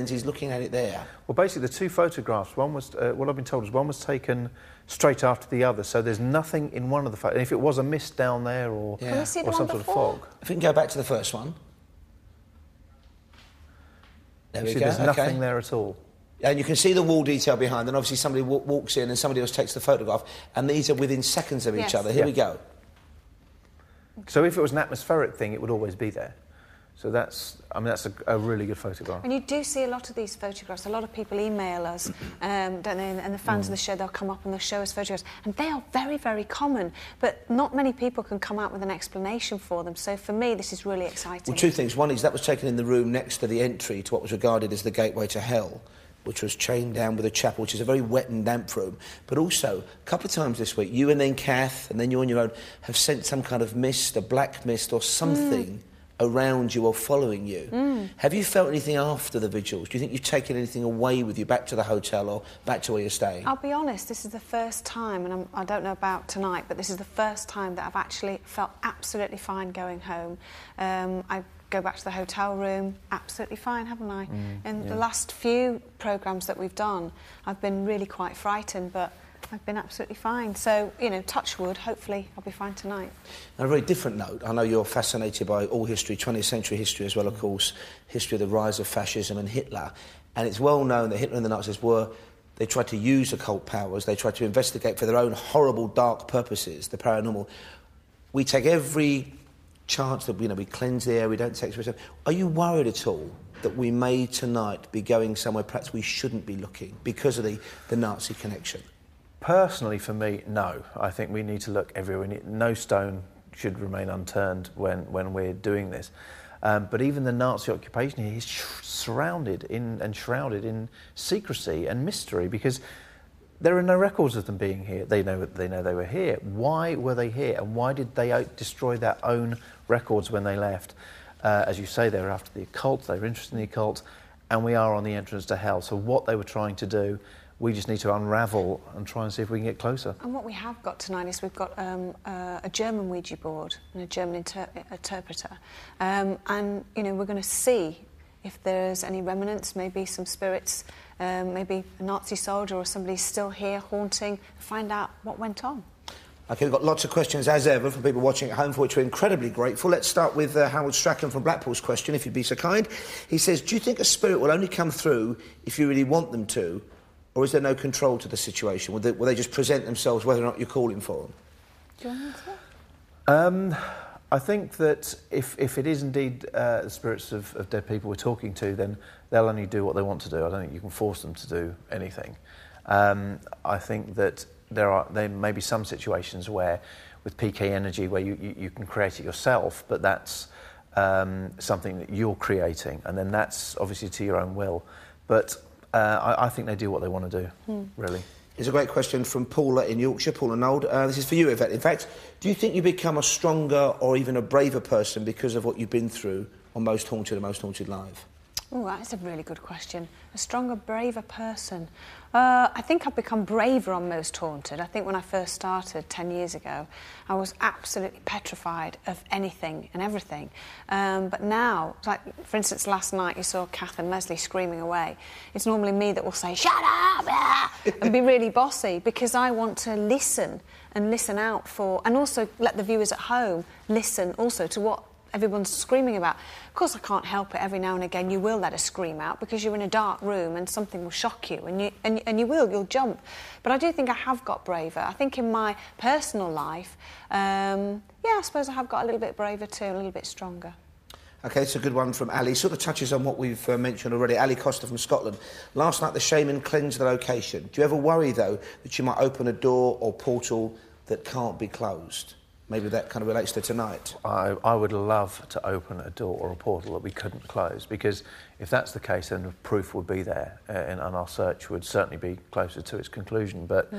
He's looking at it there. Well, basically, the two photographs, one was, what I've been told is one was taken straight after the other, so there's nothing in one of the photos. If it was a mist down there or Can we see the some one sort of before? fog. If we can go back to the first one. There we go. There's nothing there at all. And you can see the wall detail behind, and obviously somebody walks in and somebody else takes the photograph, and these are within seconds of each other. Here we go. So if it was an atmospheric thing, it would always be there. So that's, I mean, that's a really good photograph. And you do see a lot of these photographs. A lot of people email us, don't they? And the fans of the show, they'll come up and they'll show us photographs. And they are very, very common. But not many people can come out with an explanation for them. So for me, this is really exciting. Well, two things. One is that was taken in the room next to the entry to what was regarded as the gateway to hell, which was chained down with a chapel, which is a very wet and damp room. But also, a couple of times this week, you and then Kath, and then you on your own, have sent some kind of mist, a black mist or something around you or following you. Have you felt anything after the vigils? Do you think you've taken anything away with you back to the hotel or back to where you're staying? I'll be honest, this is the first time, and I don't know about tonight, but this is the first time that I've actually felt absolutely fine going home. I go back to the hotel room, absolutely fine, haven't I? In the last few programmes that we've done, I've been really quite frightened, but I've been absolutely fine. So, you know, touch wood, hopefully I'll be fine tonight. On a very different note, I know you're fascinated by all history, 20th century history as well, of course, history of the rise of fascism and Hitler. And it's well known that Hitler and the Nazis they tried to use occult powers, they tried to investigate for their own horrible, dark purposes, the paranormal. We take every chance that, you know, we cleanse the air, we don't take risks. Are you worried at all that we may tonight be going somewhere perhaps we shouldn't be looking because of the Nazi connection? Personally, for me, no. I think we need to look everywhere. No stone should remain unturned when we're doing this. But even the Nazi occupation here is surrounded in and shrouded in secrecy and mystery because there are no records of them being here. They know they were here. Why were they here? And why did they destroy their own records when they left? As you say, they were after the occult. They were interested in the occult. And we are on the entrance to hell. So what they were trying to do, we just need to unravel and try and see if we can get closer. And what we have got tonight is we've got a German Ouija board and a German interpreter. And, you know, we're going to see if there's any remnants, maybe some spirits, maybe a Nazi soldier or somebody still here haunting, find out what went on. OK, we've got lots of questions, as ever, from people watching at home, for which we're incredibly grateful. Let's start with Howard Strachan from Blackpool's question, if you'd be so kind. He says, do you think a spirit will only come through if you really want them to, or is there no control to the situation? Will they just present themselves whether or not you're calling for them? Do you want to answer? I think that if it is indeed the spirits of dead people we're talking to, then they'll only do what they want to do. I don't think you can force them to do anything. I think that there may be some situations where, with PK energy, where you can create it yourself, but that's something that you're creating, and then that's obviously to your own will. But I think they do what they want to do, really. Here's a great question from Paula in Yorkshire, Paula Nold. This is for you, Yvette. In fact, do you think you become a stronger or even a braver person because of what you've been through on Most Haunted and Most Haunted Live? Oh, that's a really good question. A stronger, braver person. I think I've become braver on Most Haunted. I think when I first started 10 years ago, I was absolutely petrified of anything and everything. But now, like, for instance, last night you saw Kath and Leslie screaming away. It's normally me that will say, shut up, and be really bossy, because I want to listen and listen out for, and also let the viewers at home listen also to what everyone's screaming about. Of course, I can't help it. Every now and again you will let a scream out because you're in a dark room and something will shock you, and you'll jump. But I do think I have got braver. I think in my personal life, yeah, I suppose I have got a little bit braver too, a little bit stronger. OK, it's a good one from Ali. Sort of touches on what we've mentioned already. Ali Costa from Scotland. Last night the shaman cleansed the location. Do you ever worry, though, that you might open a door or portal that can't be closed? Maybe that kind of relates to tonight. I would love to open a door or a portal that we couldn't close, because if that's the case, then the proof would be there, and our search would certainly be closer to its conclusion. But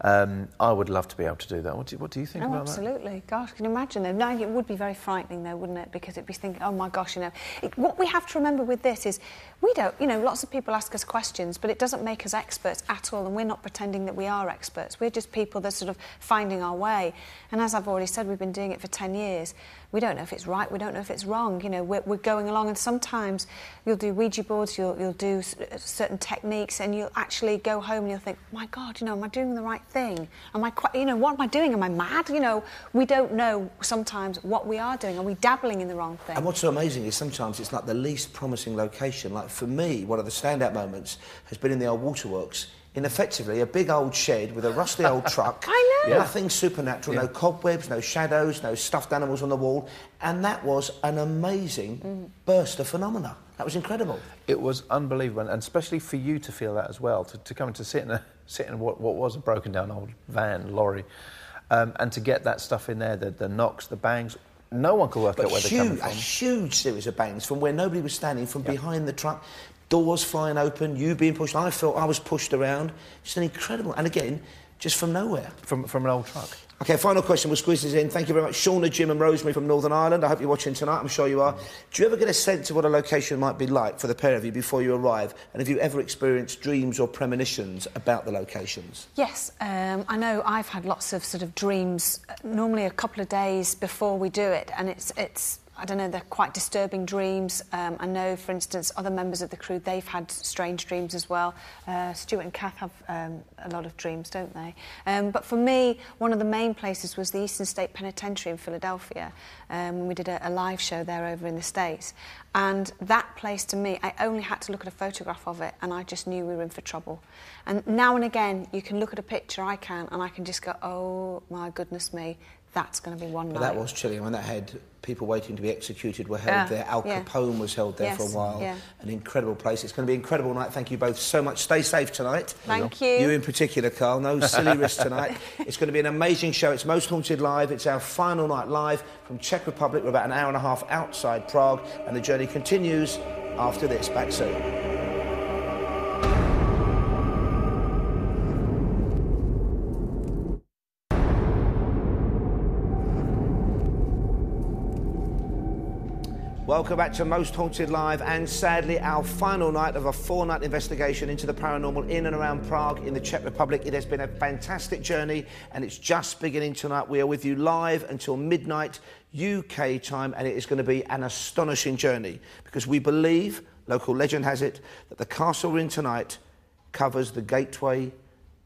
I would love to be able to do that. What do you think about absolutely. Gosh, can you imagine, though? No, it would be very frightening, though, wouldn't it? Because it'd be thinking, oh, my gosh, you know. What we have to remember with this is we don't, you know, lots of people ask us questions, but it doesn't make us experts at all, and we're not pretending that we are experts. We're just people that are sort of finding our way. And as I've already said, we've been doing it for 10 years. we don't know if it's right, we don't know if it's wrong. You know, we're going along, and sometimes you'll do Ouija boards, you'll do certain techniques, and you'll actually go home and you'll think, my God, you know, am I doing the right thing? Am I quite, you know, what am I doing? Am I mad? You know, we don't know sometimes what we are doing. Are we dabbling in the wrong thing? And what's so amazing is sometimes it's like the least promising location. Like for me, one of the standout moments has been in the old waterworks, in effectively a big old shed with a rusty old truck. I know. Nothing supernatural, no cobwebs, no shadows, no stuffed animals on the wall. And that was an amazing burst of phenomena. That was incredible. It was unbelievable, and especially for you to feel that as well, to come and to sit in what was a broken down old lorry, and to get that stuff in there, the knocks, the bangs. No one could work out where they're coming from. A huge series of bangs from where nobody was standing, from behind the truck. Doors flying open, you being pushed. I felt I was pushed around. Just an incredible... And again, just from nowhere. From an old truck. OK, final question. We'll squeeze this in. Thank you very much. Shauna, Jim and Rosemary from Northern Ireland. I hope you're watching tonight. I'm sure you are. Do you ever get a sense of what a location might be like for the pair of you before you arrive? And have you ever experienced dreams or premonitions about the locations? Yes. I know I've had lots of sort of dreams, normally a couple of days before we do it, and it's I don't know, they're quite disturbing dreams. I know, for instance, other members of the crew, they've had strange dreams as well. Stuart and Kath have a lot of dreams, don't they? But for me, one of the main places was the Eastern State Penitentiary in Philadelphia. We did a live show there over in the States. And that place, to me, I only had to look at a photograph of it and I just knew we were in for trouble. And now and again, you can look at a picture, I can, and I can just go, oh, my goodness me, that's going to be one night. But that was chilling. I mean, that had people waiting to be executed were held there. Al Capone was held there for a while. An incredible place. It's going to be an incredible night. Thank you both so much. Stay safe tonight. Thank you. You in particular, Carl. No silly risks tonight. It's going to be an amazing show. It's Most Haunted Live. It's our final night live from Czech Republic. We're about an hour and a half outside Prague, and the journey continues after this. Back soon. Welcome back to Most Haunted Live, and sadly our final night of a 4-night investigation into the paranormal in and around Prague in the Czech Republic. It has been a fantastic journey and it's just beginning tonight. We are with you live until midnight UK time, and it is going to be an astonishing journey because we believe, local legend has it, that the castle we're in tonight covers the gateway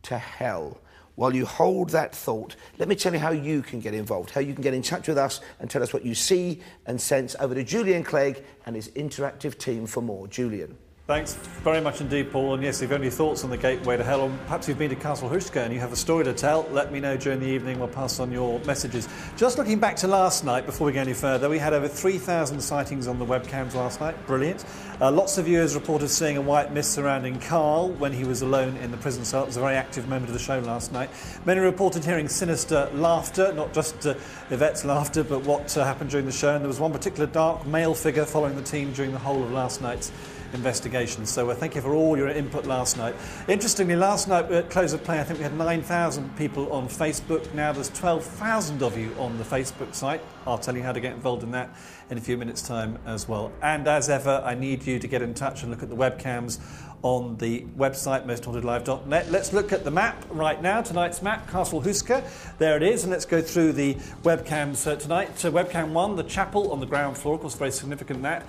to hell. While you hold that thought, let me tell you how you can get involved, how you can get in touch with us and tell us what you see and sense. Over to Julian Clegg and his interactive team for more. Julian. Thanks very much indeed, Paul. And yes, if you have any thoughts on the gateway to hell, or perhaps you've been to Castle Huska and you have a story to tell, let me know during the evening. We'll pass on your messages. Just looking back to last night, before we go any further, we had over 3,000 sightings on the webcams last night. Brilliant. Lots of viewers reported seeing a white mist surrounding Carl when he was alone in the prison cell. It was a very active moment of the show last night. Many reported hearing sinister laughter, not just Yvette's laughter, but what happened during the show. And there was one particular dark male figure following the team during the whole of last night's investigation. So thank you for all your input last night. Interestingly, last night at close of play, I think we had 9,000 people on Facebook. Now there's 12,000 of you on the Facebook site. I'll tell you how to get involved in that in a few minutes' time as well. And as ever, I need you to get in touch and look at the webcams on the website, mosthauntedlive.net. Let's look at the map right now, tonight's map, Castle Huska. There it is, and let's go through the webcams tonight. Webcam 1, the chapel on the ground floor, of course, very significant that.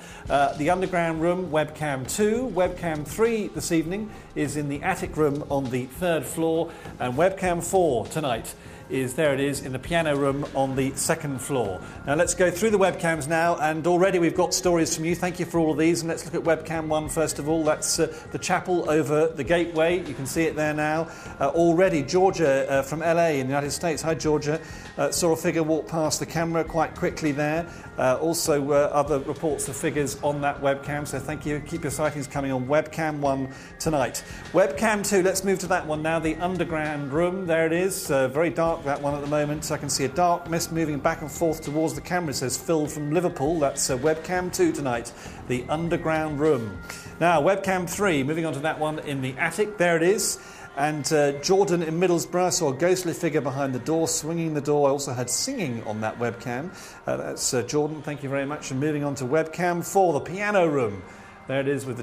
The underground room, webcam 2. Webcam 3 this evening is in the attic room on the 3rd floor. And webcam 4 tonight is, there it is, in the piano room on the 2nd floor. Now let's go through the webcams now, and already we've got stories from you. Thank you for all of these, and let's look at webcam 1 first of all. That's the chapel over the gateway. You can see it there now. Already Georgia from LA in the United States, hi Georgia, saw a figure walk past the camera quite quickly there. Also other reports of figures on that webcam, so thank you. Keep your sightings coming on webcam 1 tonight. Webcam 2, let's move to that one now, the underground room. There it is, very dark that one at the moment. So I can see a dark mist moving back and forth towards the camera. It says Phil from Liverpool. That's webcam 2 tonight, the underground room. Now webcam 3, moving on to that one in the attic. There it is. And Jordan in Middlesbrough saw a ghostly figure behind the door, swinging the door. I also had singing on that webcam. That's Jordan, thank you very much. And moving on to webcam 4, the piano room. There it is with the